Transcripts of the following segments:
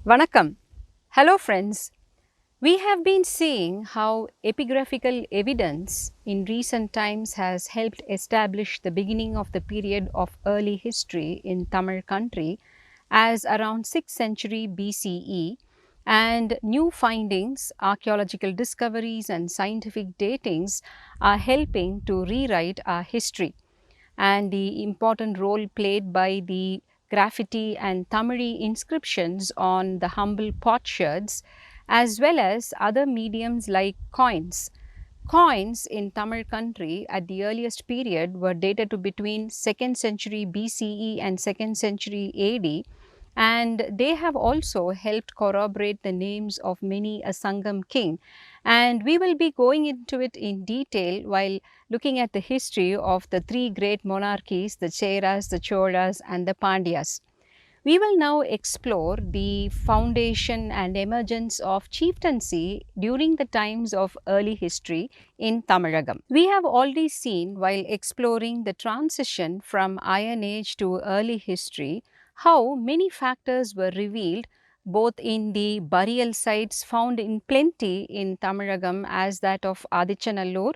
Vanakkam. Hello friends. We have been seeing how epigraphical evidence in recent times has helped establish the beginning of the period of early history in Tamil country as around 6th century BCE, and new findings, archaeological discoveries and scientific datings are helping to rewrite our history, and the important role played by the graffiti and Tamil inscriptions on the humble potsherds, as well as other mediums like coins. Coins in Tamil country at the earliest period were dated to between 2nd century BCE and 2nd century AD, and they have also helped corroborate the names of many a Sangam king. And we will be going into it in detail while looking at the history of the three great monarchies, the Cheras, the Cholas and the Pandyas. We will now explore the foundation and emergence of chieftancy during the times of early history in Tamizhagam. We have already seen, while exploring the transition from Iron Age to early history, how many factors were revealed both in the burial sites found in plenty in Tamizhagam as that of Adichanallur,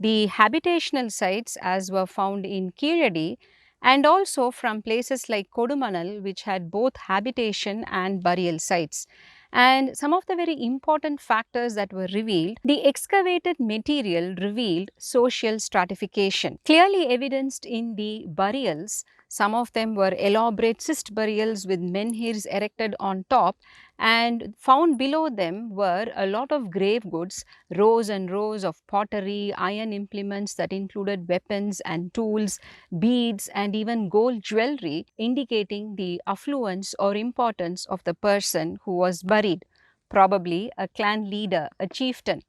the habitational sites as were found in Keeladi, and also from places like Kodumanal, which had both habitation and burial sites. And some of the very important factors that were revealed, the excavated material revealed social stratification, clearly evidenced in the burials. Some of them were elaborate cist burials with menhirs erected on top, and found below them were a lot of grave goods, rows and rows of pottery, iron implements that included weapons and tools, beads and even gold jewelry, indicating the affluence or importance of the person who was buried, probably a clan leader, a chieftain.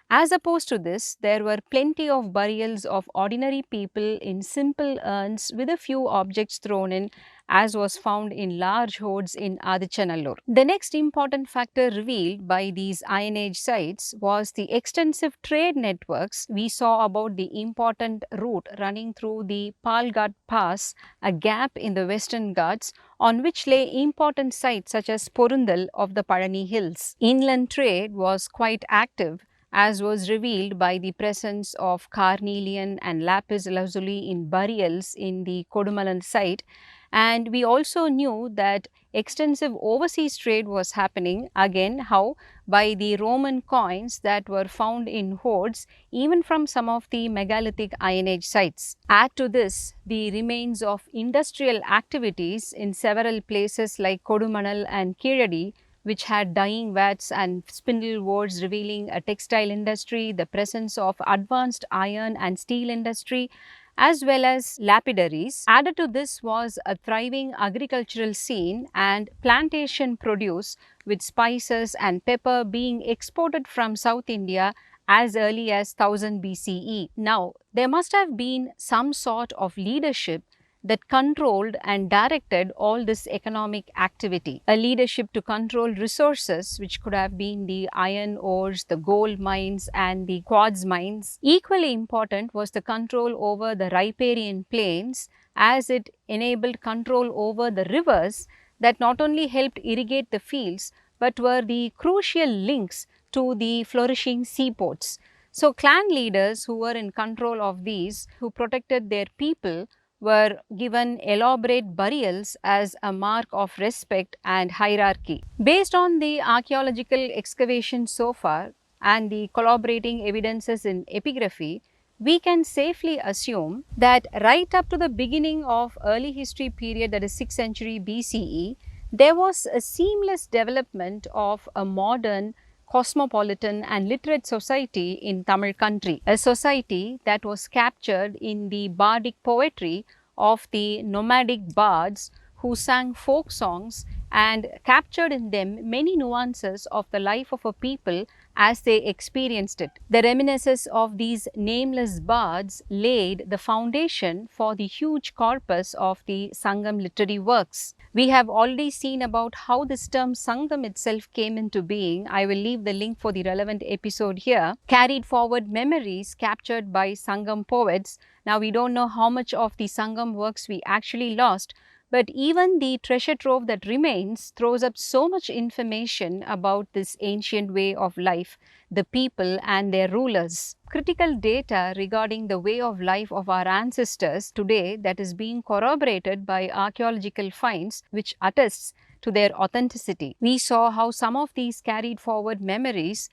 As opposed to this, there were plenty of burials of ordinary people in simple urns with a few objects thrown in, as was found in large hoards in Adichanallur. The next important factor revealed by these Iron Age sites was the extensive trade networks. We saw about the important route running through the Palghat Pass, a gap in the Western Ghats, on which lay important sites such as Porundal of the Palani Hills. Inland trade was quite active, as was revealed by the presence of carnelian and lapis lazuli in burials in the Kodumalan site. And we also knew that extensive overseas trade was happening, again how by the Roman coins that were found in hoards even from some of the megalithic Iron Age sites. Add to this the remains of industrial activities in several places like Kodumanal and Keeladi, which had dyeing vats and spindle woods, revealing a textile industry, the presence of advanced iron and steel industry, as well as lapidaries. Added to this was a thriving agricultural scene and plantation produce, with spices and pepper being exported from South India as early as 1000 BCE. Now, there must have been some sort of leadership that controlled and directed all this economic activity. A leadership to control resources, which could have been the iron ores, the gold mines and the quartz mines. Equally important was the control over the riparian plains, as it enabled control over the rivers that not only helped irrigate the fields but were the crucial links to the flourishing seaports. So clan leaders who were in control of these, who protected their people, were given elaborate burials as a mark of respect and hierarchy. Based on the archaeological excavations so far and the corroborating evidences in epigraphy, we can safely assume that right up to the beginning of early history period, that is 6th century BCE, there was a seamless development of a modern, cosmopolitan and literate society in Tamil country, a society that was captured in the bardic poetry of the nomadic bards who sang folk songs and captured in them many nuances of the life of a people as they experienced it. The reminiscences of these nameless bards laid the foundation for the huge corpus of the Sangam literary works. We have already seen about how this term Sangam itself came into being. I will leave the link for the relevant episode here. Carried forward memories captured by Sangam poets. Now, we don't know how much of the Sangam works we actually lost, But even the treasure trove that remains throws up so much information about this ancient way of life, the people and their rulers. Critical data regarding the way of life of our ancestors today that is being corroborated by archaeological finds which attests to their authenticity. We saw how some of these carried forward memories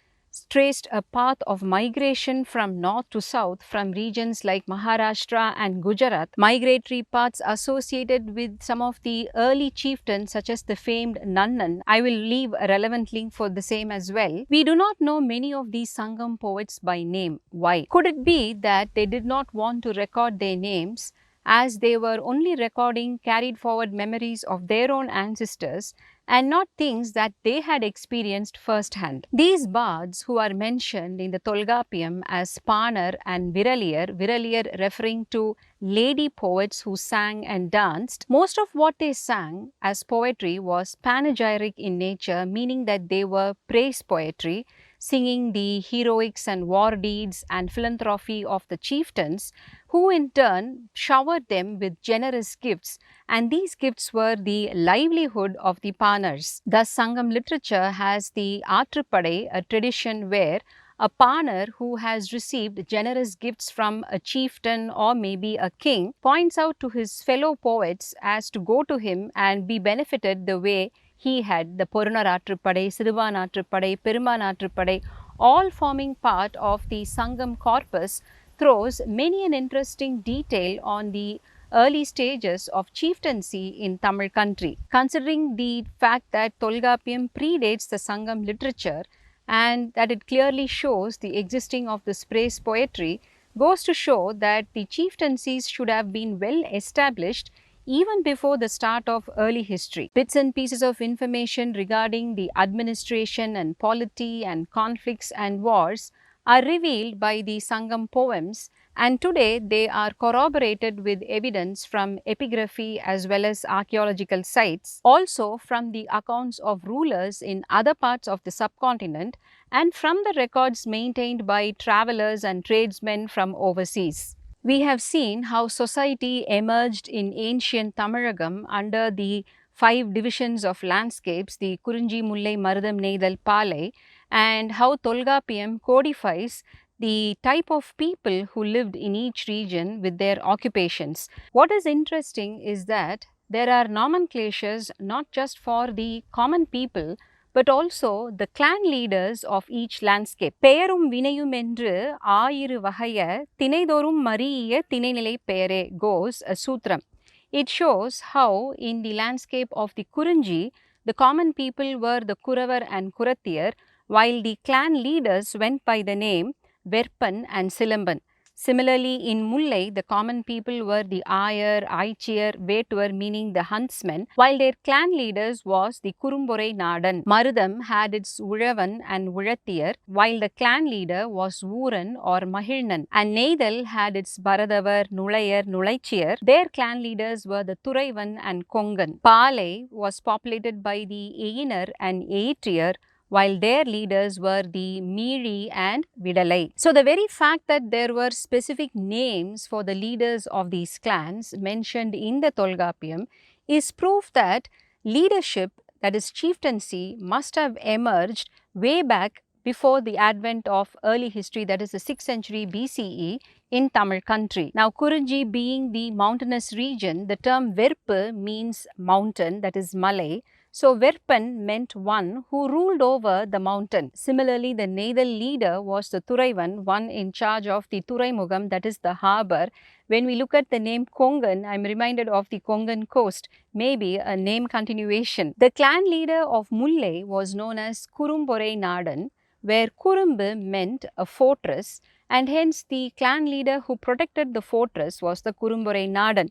traced a path of migration from north to south from regions like Maharashtra and Gujarat, migratory paths associated with some of the early chieftains such as the famed Nannan. I will leave a relevant link for the same as well. We do not know many of these Sangam poets by name. Why? Could it be that they did not want to record their names as they were only recording carried forward memories of their own ancestors and not things that they had experienced firsthand? These bards who are mentioned in the Tolkappiyam as Panar and Viraliyar referring to lady poets who sang and danced, most of what they sang as poetry was panegyric in nature, meaning that they were praise poetry, singing the heroics and war deeds and philanthropy of the chieftains, who in turn showered them with generous gifts, and these gifts were the livelihood of the Panars. Thus, Sangam literature has the Aatrupadai, a tradition where a Panar who has received generous gifts from a chieftain or maybe a king points out to his fellow poets as to go to him and be benefited the way he had. The Porunar Aatrupadai, Siruvan Aatrupadai, Peruman Aatrupadai, all forming part of the Sangam corpus, throws many an interesting detail on the early stages of chieftaincy in Tamil country. Considering the fact that Tolkappiyam predates the Sangam literature and that it clearly shows the existing of this praise poetry, goes to show that the chieftaincies should have been well established even before the start of early history. Bits and pieces of information regarding the administration and polity and conflicts and wars are revealed by the Sangam poems, and today they are corroborated with evidence from epigraphy as well as archaeological sites, also from the accounts of rulers in other parts of the subcontinent and from the records maintained by travelers and tradesmen from overseas. We have seen how society emerged in ancient Tamizhagam under the 5 divisions of landscapes, the Kurinji, Mullai, Marudam, Neidal, Palai, and how Tolkappiyam codifies the type of people who lived in each region with their occupations. What is interesting is that there are nomenclatures not just for the common people but also the clan leaders of each landscape. பெயரும் வினையும் என்று ஆயிரு வகைய திணைதோறும் மரீய திணைநிலை பெயரே goes a sutram. It shows how in the landscape of the Kurinji, the common people were the Kuravar and Kurathiyar, while the clan leaders went by the name Verpan and Silamban. Similarly, in Mullai, the common people were the Ayar, Aichiyar, Vetuvar, meaning the huntsmen, while their clan leaders was the Kurumborai Nadan. Marudam had its Uravan and Urathiyar, while the clan leader was Ooran or Mahilnan. And Neidal had its Baradavar, Nulayar, Nulaichiyar. Their clan leaders were the Turaivan and Kongan. Palai was populated by the Einar and Eitriyar, while their leaders were the Miri and Vidalai. So, the very fact that there were specific names for the leaders of these clans mentioned in the Tolkappiyam is proof that leadership, that is chieftaincy, must have emerged way back before the advent of early history, that is the 6th century BCE in Tamil country. Now, Kurinji being the mountainous region, the term Verpu means mountain, that is Malay. So, Verpan meant one who ruled over the mountain. Similarly, the Neidal leader was the Turaivan, one in charge of the Turaimugam, that is the harbour. When we look at the name Kongan, I am reminded of the Kongan coast, maybe a name continuation. The clan leader of Mullai was known as Kurumborai Nadan, where Kurumbu meant a fortress, and hence the clan leader who protected the fortress was the Kurumborai Nadan.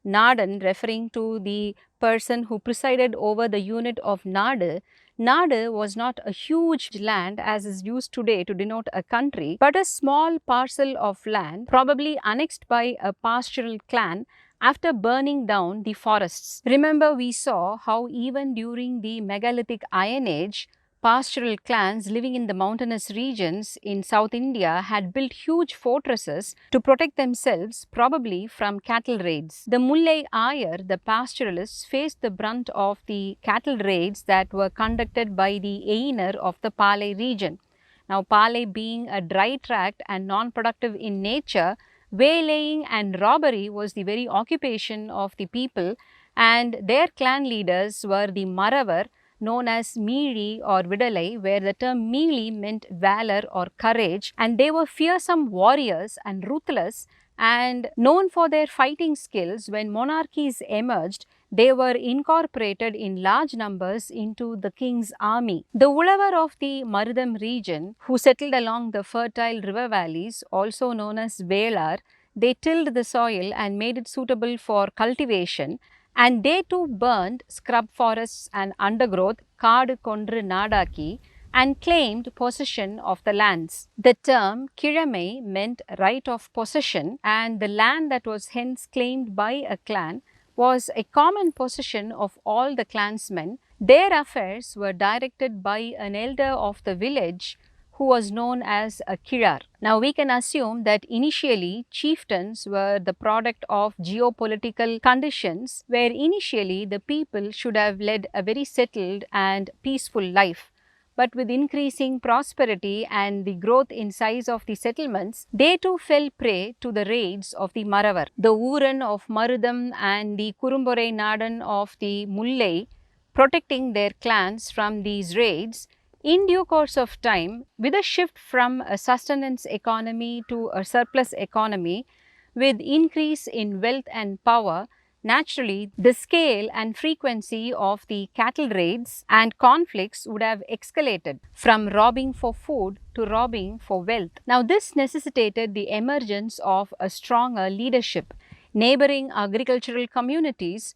Nadan referring to the person who presided over the unit of Nadu. Nadu was not a huge land as is used today to denote a country, but a small parcel of land probably annexed by a pastoral clan after burning down the forests. Remember, we saw how even during the Megalithic Iron Age, pastoral clans living in the mountainous regions in South India had built huge fortresses to protect themselves, probably from cattle raids. The Mullai Ayar, the pastoralists, faced the brunt of the cattle raids that were conducted by the Ainer of the Palai region. Now, Palai being a dry tract and non-productive in nature, waylaying and robbery was the very occupation of the people, and their clan leaders were the Maravar, known as Meeli or Vidalai, where the term Meeli meant valor or courage, and they were fearsome warriors and ruthless and known for their fighting skills. When monarchies emerged, they were incorporated in large numbers into the king's army. The Ulavar of the Marudam region, who settled along the fertile river valleys, also known as Velar, they tilled the soil and made it suitable for cultivation, and they too burned scrub forests and undergrowth, Kaadu Kondru Nadaki, and claimed possession of the lands. The term Kiramai meant right of possession, and the land that was hence claimed by a clan was a common possession of all the clansmen. Their affairs were directed by an elder of the village who was known as a Kirar. Now, we can assume that initially chieftains were the product of geopolitical conditions, where initially the people should have led a very settled and peaceful life. But with increasing prosperity and the growth in size of the settlements, they too fell prey to the raids of the Maravar. The Ooran of Marudam and the Kurumborai Nadan of the Mullai, protecting their clans from these raids. In due course of time, with a shift from a sustenance economy to a surplus economy, with increase in wealth and power, naturally the scale and frequency of the cattle raids and conflicts would have escalated from robbing for food to robbing for wealth. Now, this necessitated the emergence of a stronger leadership. Neighboring agricultural communities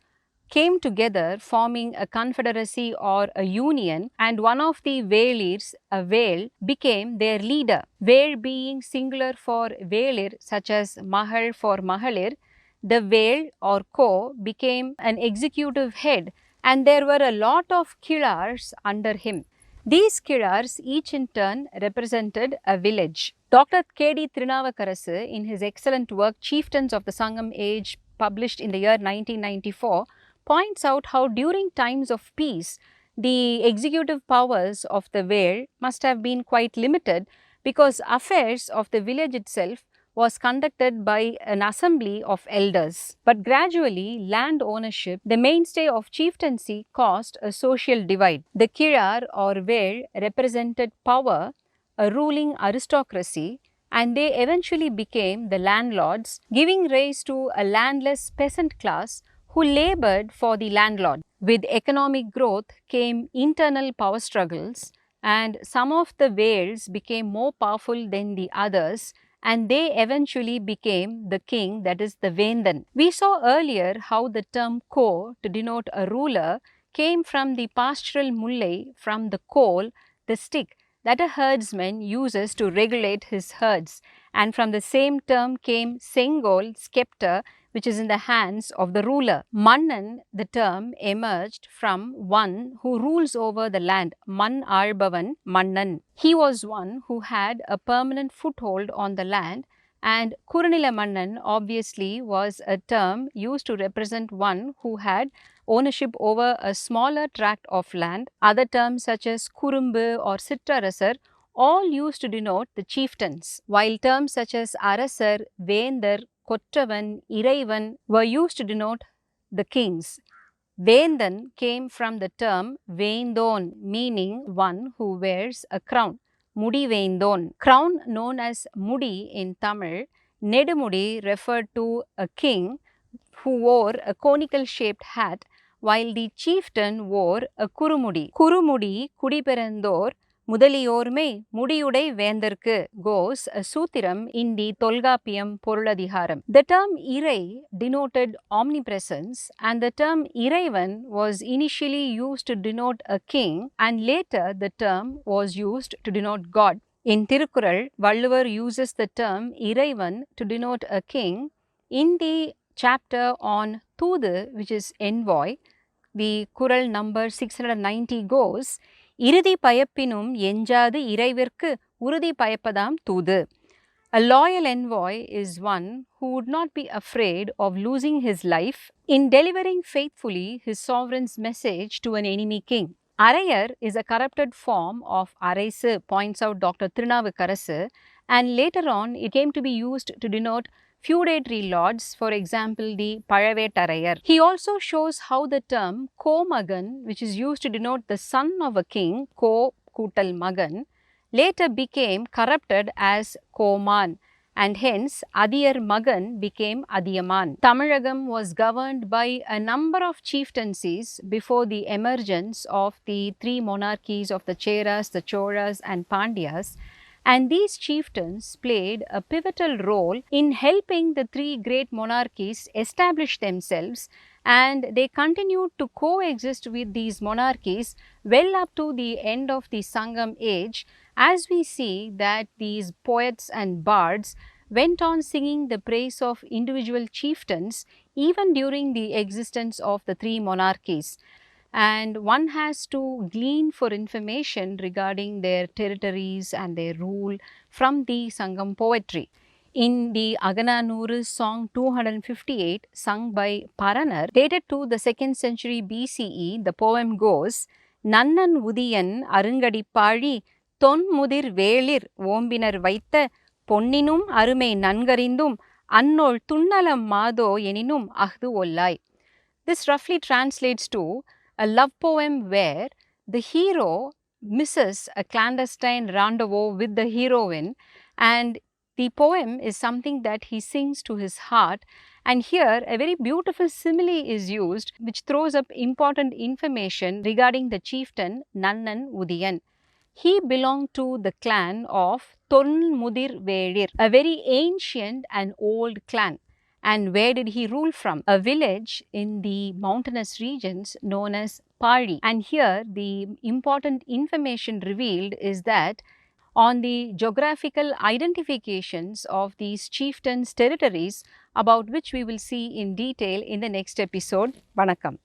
came together, forming a confederacy or a union, and one of the Velirs, a Vel, became their leader. Vel being singular for Velir, such as Mahal for Mahalir, the Vel or Ko became an executive head, and there were a lot of Kilars under him. These Kilars each in turn represented a village. Dr. K.D. Trinavakarasu, in his excellent work Chieftains of the Sangam Age, published in the year 1994, points out how during times of peace, the executive powers of the Vel must have been quite limited, because affairs of the village itself was conducted by an assembly of elders. But gradually, land ownership, the mainstay of chieftaincy, caused a social divide. The Kirar or Vel represented power, a ruling aristocracy, and they eventually became the landlords, giving rise to a landless peasant class who labored for the landlord. With economic growth came internal power struggles, and some of the Vels became more powerful than the others, and they eventually became the king, that is the Vendan. We saw earlier how the term Ko, to denote a ruler, came from the pastoral Mullai, from the kol, the stick that a herdsman uses to regulate his herds, and from the same term came Sengol, scepter, which is in the hands of the ruler. Mannan, the term, emerged from one who rules over the land, Man Albavan, Mannan. He was one who had a permanent foothold on the land, and Kurunila Mannan obviously was a term used to represent one who had ownership over a smaller tract of land. Other terms such as Kurumbu or Sittarasar all used to denote the chieftains, while terms such as Arasar, Vendar, Kottavan, Iraivan were used to denote the kings. Vendan came from the term Vendon, meaning one who wears a crown. Mudi Vendon. Crown known as Mudi in Tamil, Nedumudi referred to a king who wore a conical shaped hat, while the chieftain wore a kurumudi. Kurumudi, Kudiperandor, Mudaliyorme, Mudiyudai Vendarku goes a suthiram in the Tolgapiyam Poruladhiharam. The term Irai denoted omnipresence, and the term Iraivan was initially used to denote a king, and later the term was used to denote God. In Tirukkural, Valluvar uses the term Iraivan to denote a king. In the chapter on Thudu, which is envoy, the Kural number 690 goes, இறுதி பயப்பினும் எஞ்சாது இறைவிற்கு உறுதி பயப்பதாம் தூது. A loyal envoy is one who would not be afraid of losing his life in delivering faithfully his sovereign's message to an enemy king. Arayar is a corrupted form of Araisu, points out Dr. Tirunavukarasu, and later on it came to be used to denote feudatory lords, for example, the Palavettarayar. He also shows how the term Ko-Magan, which is used to denote the son of a king, Ko-Kutal Magan, later became corrupted as Koman, and hence Adiyar Magan became Adiyaman. Tamizhagam was governed by a number of chieftancies before the emergence of the three monarchies of the Cheras, the Cholas and Pandyas, and these chieftains played a pivotal role in helping the three great monarchies establish themselves, and they continued to coexist with these monarchies well up to the end of the Sangam age, as we see that these poets and bards went on singing the praise of individual chieftains even during the existence of the three monarchies. And one has to glean for information regarding their territories and their rule from the Sangam poetry. In the Agananuru song 258, sung by Paranar, dated to the 2nd century BCE, the poem goes, Nannan Udiyan Arungadipali தொன்முதிர் வேளிர் ஓம்பினர் வைத்த பொன்னினும் அருமை நன்கறிந்தும் அன்னோள் துன்னலம் மாதோ எனினும் அஃது ஒல்லாய். This roughly translates to a love poem where the hero misses a clandestine rendezvous with the heroine, and the poem is something that he sings to his heart. And here a very beautiful simile is used which throws up important information regarding the chieftain Nannan Udiyan. He belonged to the clan of Thonmudir Velir, a very ancient and old clan. And where did he rule from? A village in the mountainous regions known as Pali. And here the important information revealed is that on the geographical identifications of these chieftains' territories, about which we will see in detail in the next episode. Vanakkam.